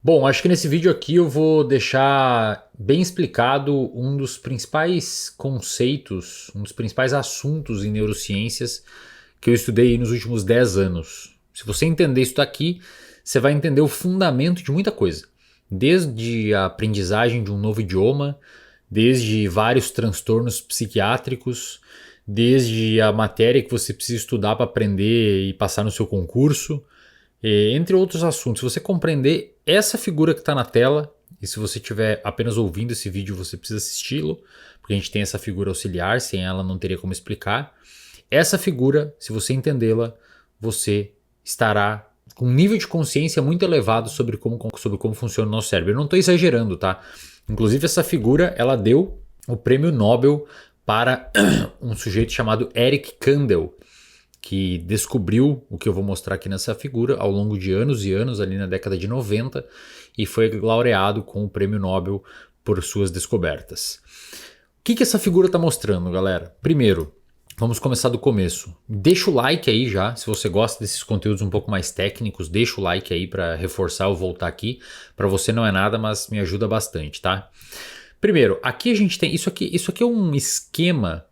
Bom, acho que nesse vídeo aqui eu vou deixar bem explicado um dos principais conceitos, um dos principais assuntos em neurociências que eu estudei nos últimos 10 anos. Se você entender isso daqui, você vai entender o fundamento de muita coisa. Desde a aprendizagem de um novo idioma, desde vários transtornos psiquiátricos, desde a matéria que você precisa estudar para aprender e passar no seu concurso, entre outros assuntos. Se você compreender essa figura que está na tela, e se você estiver apenas ouvindo esse vídeo, você precisa assisti-lo, porque a gente tem essa figura auxiliar, sem ela não teria como explicar. Essa figura, se você entendê-la, você estará com um nível de consciência muito elevado sobre como funciona o nosso cérebro. Eu não estou exagerando, tá? Inclusive essa figura, ela deu o prêmio Nobel para um sujeito chamado Eric Kandel, que descobriu o que eu vou mostrar aqui nessa figura ao longo de anos e anos, ali na década de 90, e foi laureado com o prêmio Nobel por suas descobertas. O que essa figura está mostrando, galera? Primeiro, vamos começar do começo. Deixa o like aí já, se você gosta desses conteúdos um pouco mais técnicos, deixa o like aí para reforçar ou voltar aqui. Para você não é nada, mas me ajuda bastante, tá? Primeiro, aqui a gente tem isso aqui é um esquema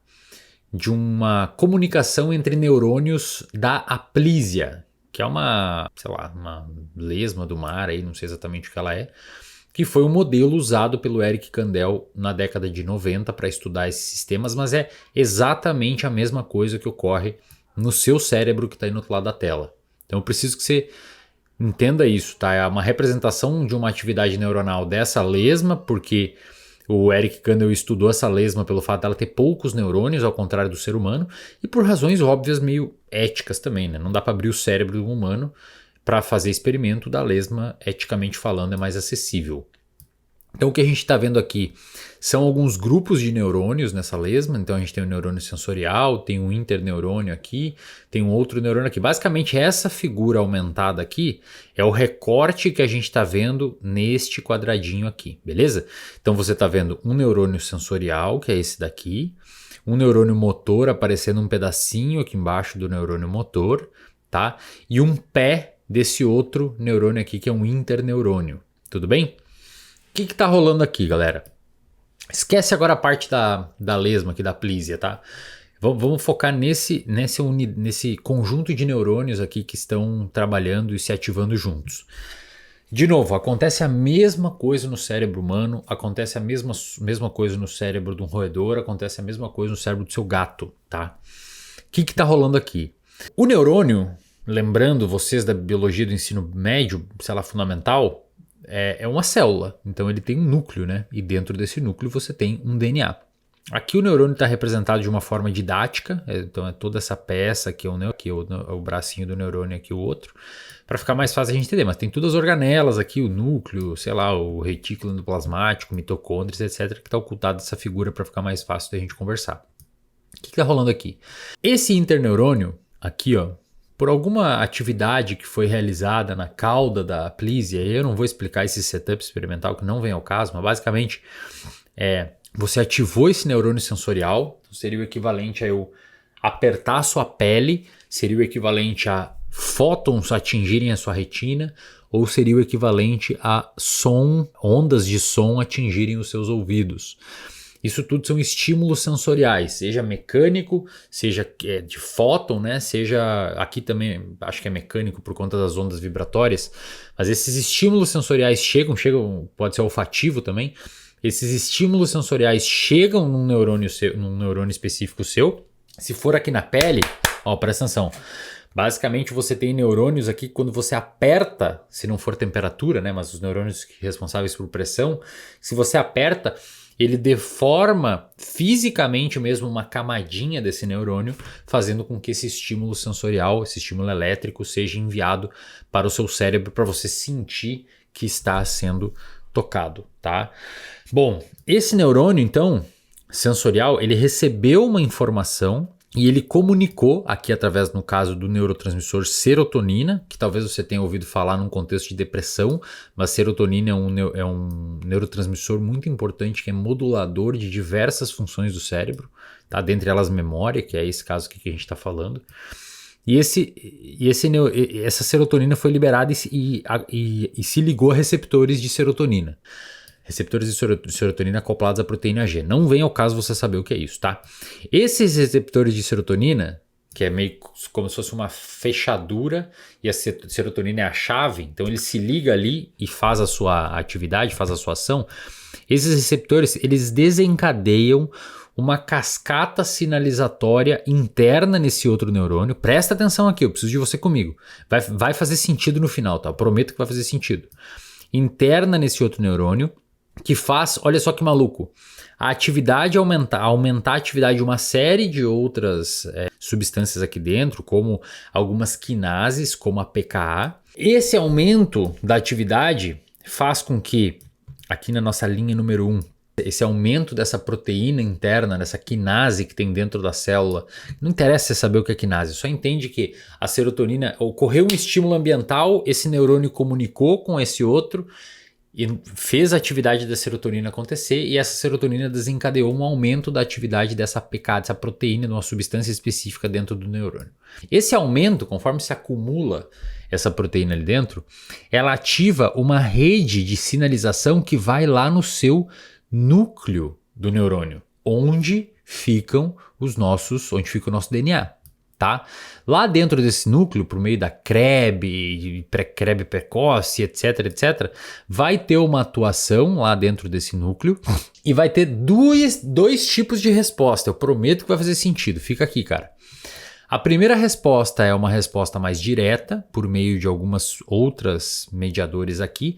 de uma comunicação entre neurônios da aplísia, que é uma, sei lá, uma lesma do mar aí, não sei exatamente o que ela é, que foi um modelo usado pelo Eric Kandel na década de 90 para estudar esses sistemas, mas é exatamente a mesma coisa que ocorre no seu cérebro que está aí no outro lado da tela. Então eu preciso que você entenda isso, tá? É uma representação de uma atividade neuronal dessa lesma, porque o Eric Kandel estudou essa lesma pelo fato dela ter poucos neurônios, ao contrário do ser humano, e por razões óbvias meio éticas também, né? Não dá para abrir o cérebro do humano para fazer experimento da lesma, eticamente falando, é mais acessível. Então o que a gente está vendo aqui são alguns grupos de neurônios nessa lesma. Então a gente tem um neurônio sensorial, tem um interneurônio aqui, tem um outro neurônio aqui. Basicamente essa figura aumentada aqui é o recorte que a gente está vendo neste quadradinho aqui, beleza? Então você está vendo um neurônio sensorial, que é esse daqui, um neurônio motor aparecendo um pedacinho aqui embaixo do neurônio motor, tá? E um pé desse outro neurônio aqui que é um interneurônio, tudo bem? O que está rolando aqui, galera? Esquece agora a parte da lesma aqui, da plísia, tá? Vamos focar nesse conjunto de neurônios aqui que estão trabalhando e se ativando juntos. De novo, acontece a mesma coisa no cérebro humano, acontece a mesma coisa no cérebro de um roedor, acontece a mesma coisa no cérebro do seu gato, tá? O que está rolando aqui? O neurônio, lembrando vocês da biologia do ensino médio, sei lá, fundamental, é uma célula, então ele tem um núcleo, né? E dentro desse núcleo você tem um DNA. Aqui o neurônio está representado de uma forma didática, então é toda essa peça aqui, aqui o bracinho do neurônio, aqui o outro, para ficar mais fácil a gente entender. Mas tem todas as organelas aqui, o núcleo, sei lá, o retículo endoplasmático, mitocôndrias, etc., que está ocultado nessa figura para ficar mais fácil da gente conversar. O que está rolando aqui? Esse interneurônio aqui, ó, por alguma atividade que foi realizada na cauda da aplísia, eu não vou explicar esse setup experimental que não vem ao caso, mas basicamente você ativou esse neurônio sensorial, então seria o equivalente a eu apertar a sua pele, seria o equivalente a fótons atingirem a sua retina, ou seria o equivalente a ondas de som atingirem os seus ouvidos. Isso tudo são estímulos sensoriais, seja mecânico, seja de fóton, né? Seja aqui também, acho que é mecânico por conta das ondas vibratórias, mas esses estímulos sensoriais chegam, pode ser olfativo também. Esses estímulos sensoriais chegam num neurônio específico seu. Se for aqui na pele, ó, presta atenção. Basicamente você tem neurônios aqui quando você aperta, se não for temperatura, né? Mas os neurônios responsáveis por pressão, se você aperta, ele deforma fisicamente mesmo uma camadinha desse neurônio, fazendo com que esse estímulo sensorial, esse estímulo elétrico, seja enviado para o seu cérebro para você sentir que está sendo tocado, tá? Bom, esse neurônio, então, sensorial, ele recebeu uma informação e ele comunicou aqui através, no caso, do neurotransmissor serotonina, que talvez você tenha ouvido falar num contexto de depressão, mas serotonina é um neurotransmissor muito importante que é modulador de diversas funções do cérebro, tá? Dentre elas memória, que é esse caso aqui que a gente está falando. Essa serotonina foi liberada e se ligou a receptores de serotonina. Receptores de serotonina acoplados à proteína G. Não vem ao caso você saber o que é isso, tá? Esses receptores de serotonina, que é meio como se fosse uma fechadura e a serotonina é a chave, então ele se liga ali e faz a sua atividade, faz a sua ação. Esses receptores, eles desencadeiam uma cascata sinalizatória interna nesse outro neurônio. Presta atenção aqui, eu preciso de você comigo. Vai fazer sentido no final, tá? Eu prometo que vai fazer sentido. Interna nesse outro neurônio, que faz, olha só que maluco, a atividade aumentar a atividade de uma série de outras substâncias aqui dentro, como algumas quinases, como a PKA. Esse aumento da atividade faz com que, aqui na nossa linha número 1, esse aumento dessa proteína interna, dessa quinase que tem dentro da célula, não interessa você saber o que é quinase, só entende que a serotonina, ocorreu um estímulo ambiental, esse neurônio comunicou com esse outro, e fez a atividade da serotonina acontecer e essa serotonina desencadeou um aumento da atividade dessa PK, dessa proteína, de uma substância específica dentro do neurônio. Esse aumento, conforme se acumula essa proteína ali dentro, ela ativa uma rede de sinalização que vai lá no seu núcleo do neurônio, onde fica o nosso DNA. Tá? Lá dentro desse núcleo, por meio da CREB, CREB precoce, etc, vai ter uma atuação lá dentro desse núcleo e vai ter dois tipos de resposta. Eu prometo que vai fazer sentido. Fica aqui, cara. A primeira resposta é uma resposta mais direta, por meio de algumas outras mediadores aqui,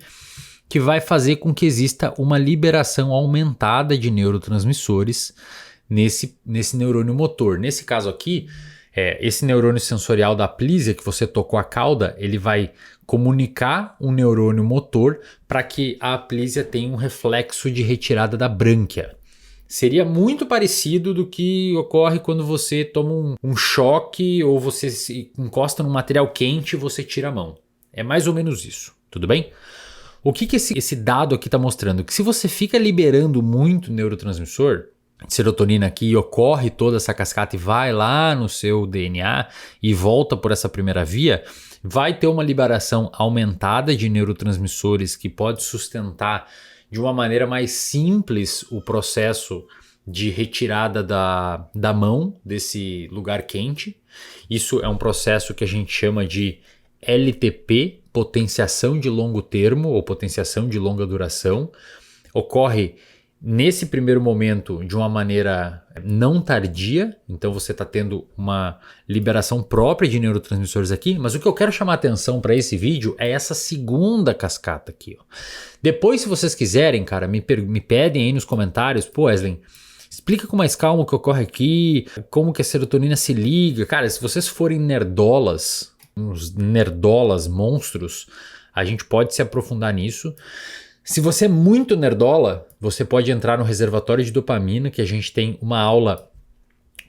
que vai fazer com que exista uma liberação aumentada de neurotransmissores nesse neurônio motor. Nesse caso aqui, esse neurônio sensorial da aplísia que você tocou a cauda, ele vai comunicar um neurônio motor para que a aplísia tenha um reflexo de retirada da brânquia. Seria muito parecido do que ocorre quando você toma um choque ou você se encosta num material quente e você tira a mão. É mais ou menos isso, tudo bem? O que esse dado aqui está mostrando? Que se você fica liberando muito neurotransmissor, serotonina aqui, ocorre toda essa cascata e vai lá no seu DNA e volta por essa primeira via, vai ter uma liberação aumentada de neurotransmissores que pode sustentar de uma maneira mais simples o processo de retirada da mão desse lugar quente. Isso é um processo que a gente chama de LTP, potenciação de longo termo ou potenciação de longa duração. Ocorre nesse primeiro momento de uma maneira não tardia, então você está tendo uma liberação própria de neurotransmissores aqui, mas o que eu quero chamar a atenção para esse vídeo é essa segunda cascata aqui. Ó. Depois, se vocês quiserem, cara, me pedem aí nos comentários, pô, Wesley, explica com mais calma o que ocorre aqui, como que a serotonina se liga. Cara, se vocês forem nerdolas, uns nerdolas monstros, a gente pode se aprofundar nisso. Se você é muito nerdola, você pode entrar no reservatório de dopamina, que a gente tem uma aula,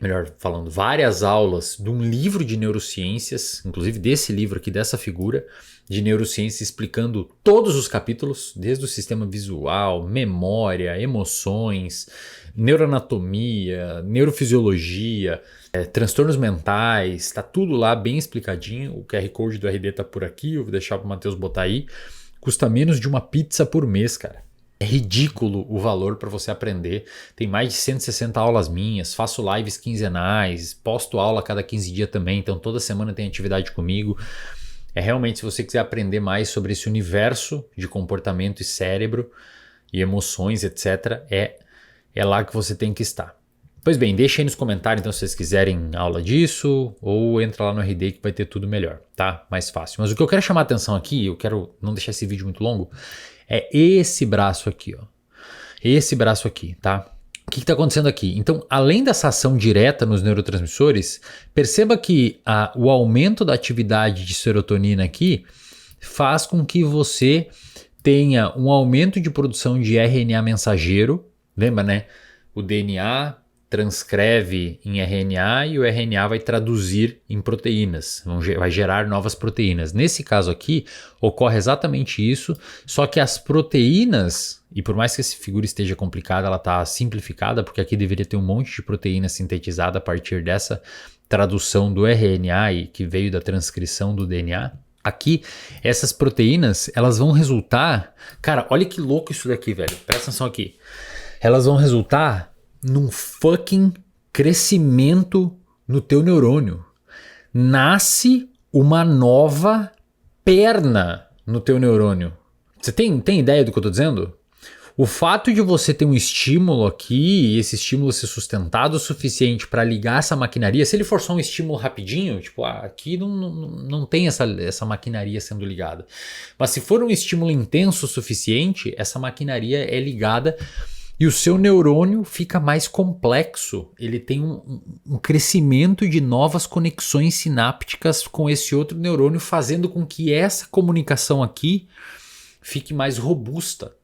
melhor falando, várias aulas de um livro de neurociências, inclusive desse livro aqui, dessa figura de neurociência, explicando todos os capítulos, desde o sistema visual, memória, emoções, neuroanatomia, neurofisiologia, transtornos mentais, está tudo lá bem explicadinho. O QR Code do RD está por aqui, eu vou deixar para o Matheus botar aí. Custa menos de uma pizza por mês, cara. É ridículo o valor para você aprender. Tem mais de 160 aulas minhas, faço lives quinzenais, posto aula a cada 15 dias também, então toda semana tem atividade comigo. Realmente, se você quiser aprender mais sobre esse universo de comportamento e cérebro e emoções, etc., é lá que você tem que estar. Pois bem, deixa aí nos comentários então se vocês quiserem aula disso, ou entra lá no RD que vai ter tudo melhor, tá? Mais fácil. Mas o que eu quero chamar a atenção aqui, eu quero não deixar esse vídeo muito longo, é esse braço aqui, ó. Esse braço aqui, tá? O que está acontecendo aqui? Então, além dessa ação direta nos neurotransmissores, perceba que o aumento da atividade de serotonina aqui faz com que você tenha um aumento de produção de RNA mensageiro. Lembra, né? O DNA transcreve em RNA e o RNA vai traduzir em proteínas, vai gerar novas proteínas. Nesse caso aqui, ocorre exatamente isso, só que as proteínas, e por mais que essa figura esteja complicada, ela está simplificada, porque aqui deveria ter um monte de proteína sintetizada a partir dessa tradução do RNA e que veio da transcrição do DNA. Aqui, essas proteínas, elas vão resultar... Cara, olha que louco isso daqui, velho. Presta atenção aqui. Elas vão resultar num fucking crescimento no teu neurônio. Nasce uma nova perna no teu neurônio. Você tem ideia do que eu tô dizendo? O fato de você ter um estímulo aqui e esse estímulo ser sustentado o suficiente para ligar essa maquinaria, se ele for só um estímulo rapidinho, tipo, aqui não tem essa maquinaria sendo ligada. Mas se for um estímulo intenso o suficiente, essa maquinaria é ligada e o seu neurônio fica mais complexo. Ele tem um crescimento de novas conexões sinápticas com esse outro neurônio, fazendo com que essa comunicação aqui fique mais robusta.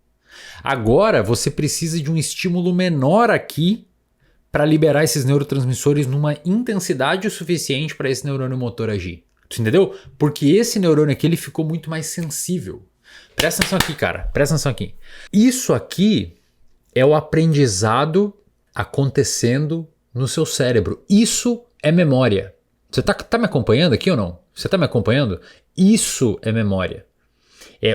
Agora você precisa de um estímulo menor aqui para liberar esses neurotransmissores numa intensidade o suficiente para esse neurônio motor agir. Tu entendeu? Porque esse neurônio aqui ele ficou muito mais sensível. Presta atenção aqui, cara. Presta atenção aqui. Isso aqui é o aprendizado acontecendo no seu cérebro. Isso é memória. Você tá me acompanhando aqui ou não? Você tá me acompanhando? Isso é memória.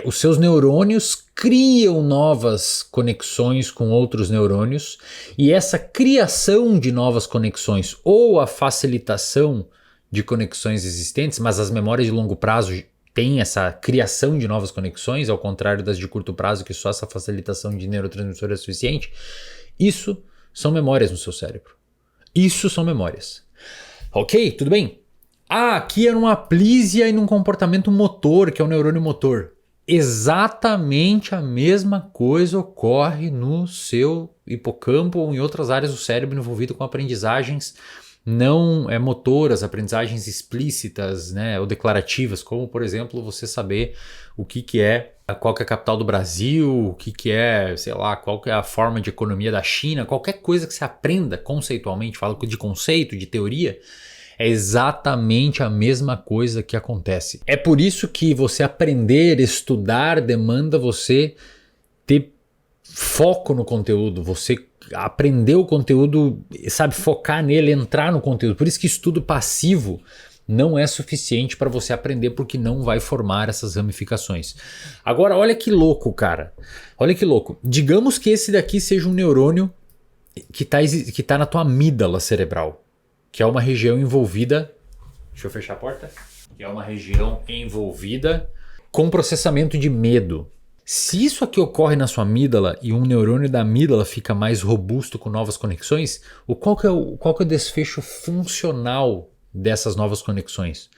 Os seus neurônios criam novas conexões com outros neurônios e essa criação de novas conexões ou a facilitação de conexões existentes, mas as memórias de longo prazo têm essa criação de novas conexões, ao contrário das de curto prazo, que só essa facilitação de neurotransmissor é suficiente. Isso são memórias no seu cérebro. Isso são memórias. Ok, tudo bem? Aqui é numa plísia e num comportamento motor, que é o neurônio motor. Exatamente a mesma coisa ocorre no seu hipocampo ou em outras áreas do cérebro envolvido com aprendizagens não motoras, aprendizagens explícitas, né, ou declarativas, como por exemplo você saber qual que é a capital do Brasil, o que é, sei lá, qual que é a forma de economia da China, qualquer coisa que você aprenda conceitualmente, falo de conceito, de teoria. É exatamente a mesma coisa que acontece. É por isso que você aprender, estudar, demanda você ter foco no conteúdo, você aprender o conteúdo, sabe, focar nele, entrar no conteúdo. Por isso que estudo passivo não é suficiente para você aprender, porque não vai formar essas ramificações. Agora, olha que louco, cara. Olha que louco. Digamos que esse daqui seja um neurônio que tá na tua amígdala cerebral, que é uma região envolvida... Deixa eu fechar a porta. Que é uma região envolvida com processamento de medo. Se isso aqui ocorre na sua amígdala e um neurônio da amígdala fica mais robusto com novas conexões, qual que é o desfecho funcional dessas novas conexões?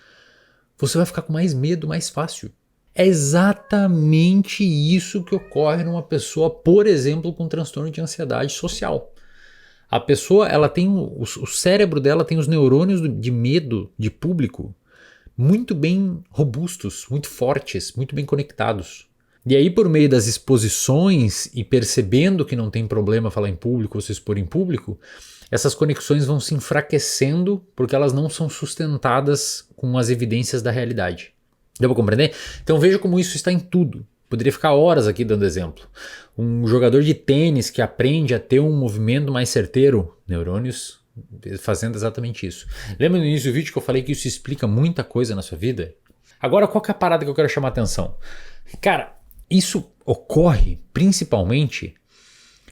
Você vai ficar com mais medo mais fácil. É exatamente isso que ocorre numa pessoa, por exemplo, com transtorno de ansiedade social. A pessoa, ela tem o cérebro dela tem os neurônios de medo de público muito bem robustos, muito fortes, muito bem conectados. E aí, por meio das exposições e percebendo que não tem problema falar em público ou se expor em público, essas conexões vão se enfraquecendo porque elas não são sustentadas com as evidências da realidade. Deu para compreender? Então veja como isso está em tudo. Poderia ficar horas aqui dando exemplo. Um jogador de tênis que aprende a ter um movimento mais certeiro, neurônios fazendo exatamente isso. Lembra no início do vídeo que eu falei que isso explica muita coisa na sua vida? Agora, qual que é a parada que eu quero chamar a atenção? Cara, isso ocorre principalmente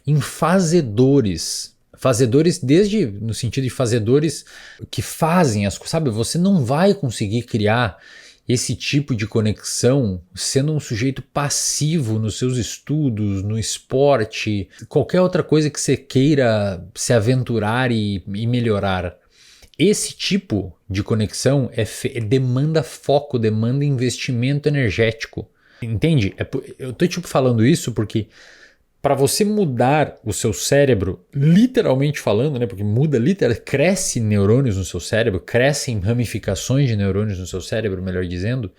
em fazedores. Fazedores desde no sentido de fazedores que fazem as coisas. Sabe, você não vai conseguir criar esse tipo de conexão sendo um sujeito passivo nos seus estudos, no esporte, qualquer outra coisa que você queira se aventurar e melhorar. Esse tipo de conexão demanda foco, demanda investimento energético. Entende? Eu tô falando isso porque para você mudar o seu cérebro, literalmente falando, né? Porque cresce neurônios no seu cérebro, crescem ramificações de neurônios no seu cérebro, melhor dizendo,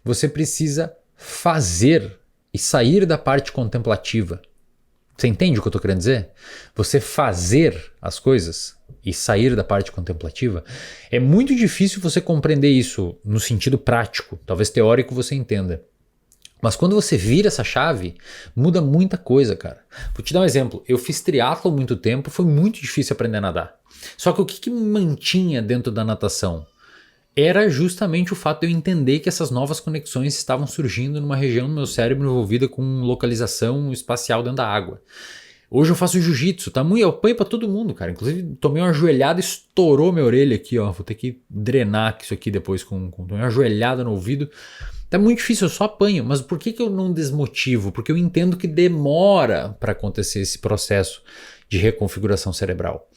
você precisa fazer e sair da parte contemplativa. Você entende o que eu estou querendo dizer? Você fazer as coisas e sair da parte contemplativa, é muito difícil você compreender isso no sentido prático, talvez teórico você entenda. Mas quando você vira essa chave, muda muita coisa, cara. Vou te dar um exemplo. Eu fiz triatlo há muito tempo, foi muito difícil aprender a nadar. Só que o que me mantinha dentro da natação? Era justamente o fato de eu entender que essas novas conexões estavam surgindo numa região do meu cérebro envolvida com localização espacial dentro da água. Hoje eu faço jiu-jitsu, tá? Eu apanho pra todo mundo, cara. Inclusive, tomei uma joelhada e estourou minha orelha aqui, ó. Vou ter que drenar isso aqui depois tomei uma joelhada no ouvido. Tá muito difícil, eu só apanho. Mas por que eu não desmotivo? Porque eu entendo que demora para acontecer esse processo de reconfiguração cerebral.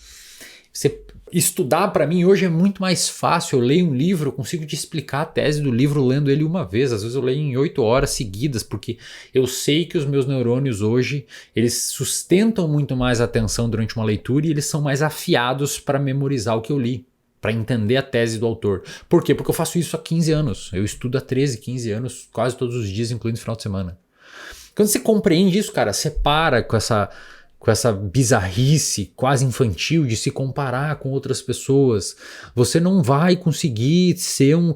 Estudar para mim hoje é muito mais fácil. Eu leio um livro, eu consigo te explicar a tese do livro lendo ele uma vez. Às vezes eu leio em 8 horas seguidas, porque eu sei que os meus neurônios hoje, eles sustentam muito mais a atenção durante uma leitura e eles são mais afiados para memorizar o que eu li, para entender a tese do autor. Por quê? Porque eu faço isso há 15 anos. Eu estudo há 13, 15 anos, quase todos os dias, incluindo final de semana. Quando você compreende isso, cara, você para com essa bizarrice quase infantil de se comparar com outras pessoas. Você não vai conseguir ser um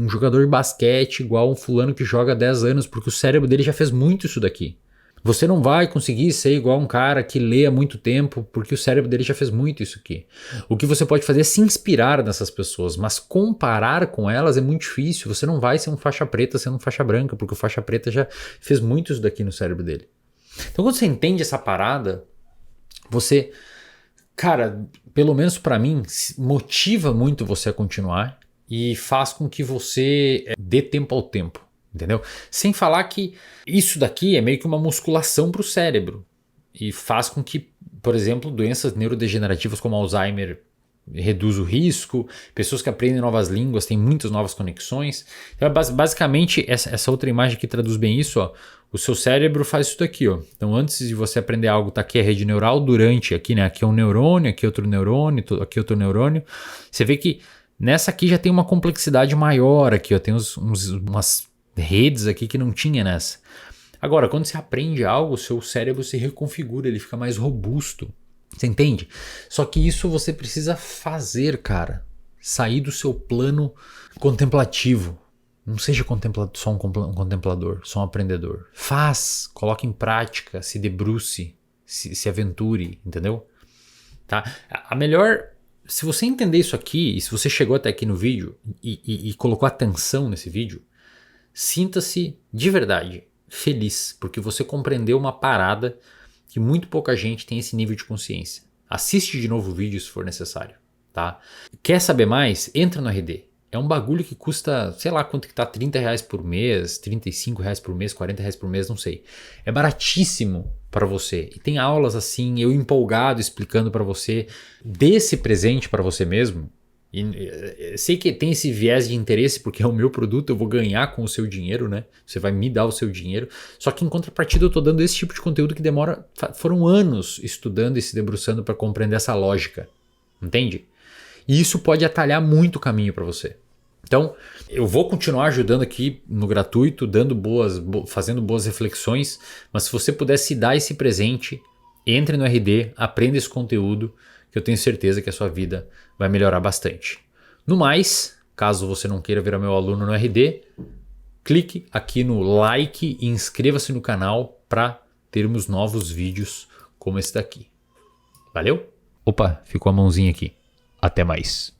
jogador de basquete igual um fulano que joga há 10 anos, porque o cérebro dele já fez muito isso daqui. Você não vai conseguir ser igual um cara que lê há muito tempo, porque o cérebro dele já fez muito isso aqui. O que você pode fazer é se inspirar nessas pessoas, mas comparar com elas é muito difícil. Você não vai ser um faixa preta sendo um faixa branca, porque o faixa preta já fez muito isso daqui no cérebro dele. Então quando você entende essa parada, você, cara, pelo menos pra mim, motiva muito você a continuar e faz com que você dê tempo ao tempo, entendeu? Sem falar que isso daqui é meio que uma musculação pro cérebro e faz com que, por exemplo, doenças neurodegenerativas como Alzheimer reduz o risco, pessoas que aprendem novas línguas têm muitas novas conexões. Então, basicamente, essa outra imagem que traduz bem isso, ó, o seu cérebro faz isso daqui, ó. Então, antes de você aprender algo, tá aqui a rede neural, durante aqui, né? Aqui é um neurônio, aqui é outro neurônio, aqui é outro neurônio. Você vê que nessa aqui já tem uma complexidade maior aqui, ó. Tem umas redes aqui que não tinha nessa. Agora, quando você aprende algo, o seu cérebro se reconfigura, ele fica mais robusto. Você entende? Só que isso você precisa fazer, cara. Sair do seu plano contemplativo. Não seja só um contemplador, só um aprendedor. Faz, coloque em prática, se debruce, se aventure, entendeu? Tá? A melhor... Se você entender isso aqui, e se você chegou até aqui no vídeo e colocou atenção nesse vídeo, sinta-se de verdade feliz, porque você compreendeu uma parada que muito pouca gente tem esse nível de consciência. Assiste de novo o vídeo se for necessário, tá? Quer saber mais? Entra no RD. É um bagulho que custa, sei lá quanto que tá, R$30 por mês, R$35 por mês, R$40 por mês, não sei. É baratíssimo para você. E tem aulas assim, eu empolgado explicando para você, desse presente para você mesmo. E sei que tem esse viés de interesse porque é o meu produto, eu vou ganhar com o seu dinheiro, né? Você vai me dar o seu dinheiro. Só que em contrapartida eu tô dando esse tipo de conteúdo que foram anos estudando e se debruçando para compreender essa lógica. Entende? E isso pode atalhar muito o caminho para você. Então, eu vou continuar ajudando aqui no gratuito, fazendo boas reflexões, mas se você puder se dar esse presente, entre no RD, aprenda esse conteúdo, que eu tenho certeza que a sua vida vai melhorar bastante. No mais, caso você não queira virar meu aluno no RD, clique aqui no like e inscreva-se no canal para termos novos vídeos como esse daqui. Valeu? Opa, ficou a mãozinha aqui. Até mais.